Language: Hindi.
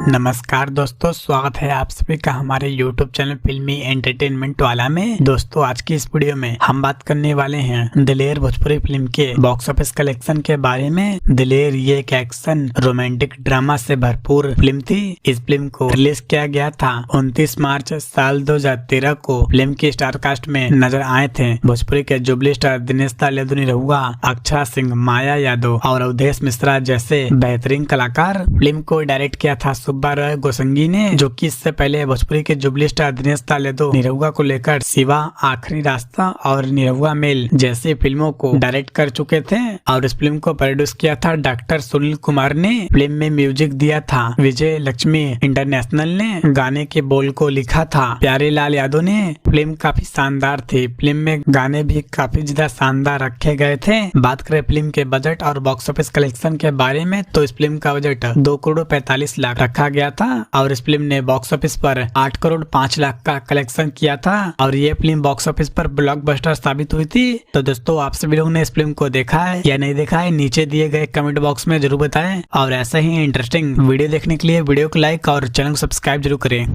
नमस्कार दोस्तों, स्वागत है आप सभी का हमारे YouTube चैनल फिल्मी एंटरटेनमेंट वाला में। दोस्तों आज की इस वीडियो में हम बात करने वाले हैं दिलेर भोजपुरी फिल्म के बॉक्स ऑफिस कलेक्शन के बारे में। दिलेर ये एक एक्शन रोमांटिक ड्रामा से भरपूर फिल्म थी। इस फिल्म को रिलीज किया गया था 29 मार्च साल 2013 को। फिल्म की स्टार कास्ट में नजर आए थे भोजपुरी के जुबली स्टार दिनेश तालेदु निरहुआ, अक्षरा सिंह, माया यादव और अवधेश मिश्रा जैसे बेहतरीन कलाकार। फिल्म को डायरेक्ट किया था सुब्बा रॉय गोसंगी ने, जो कि इससे पहले भोजपुरी के जुबली स्टार दिनेश तालेदु निरहुआ को लेकर शिवा, आखिरी रास्ता और निरहुआ मेल जैसी फिल्मों को डायरेक्ट कर चुके थे। और इस फिल्म को प्रोड्यूस किया था डॉक्टर सुनील कुमार ने। फिल्म में म्यूजिक दिया था विजय लक्ष्मी इंटरनेशनल ने। गाने के बोल को लिखा था प्यारे लाल यादव ने। फिल्म काफी शानदार थी। फिल्म में गाने भी काफी ज्यादा शानदार रखे गए थे। बात करें फिल्म के बजट और बॉक्स ऑफिस कलेक्शन के बारे में, तो इस फिल्म का बजट 2 करोड़ 45 लाख रखा गया था और इस फिल्म ने बॉक्स ऑफिस पर 8 करोड़ 5 लाख का कलेक्शन किया था और ये फिल्म बॉक्स ऑफिस पर ब्लॉकबस्टर साबित हुई थी। तो दोस्तों आप सभी लोगों ने इस फिल्म को देखा है या नहीं देखा है, नीचे दिए गए कमेंट बॉक्स में जरूर बताएं। और ऐसा ही इंटरेस्टिंग वीडियो देखने के लिए वीडियो को लाइक और चैनल को सब्सक्राइब जरूर करें।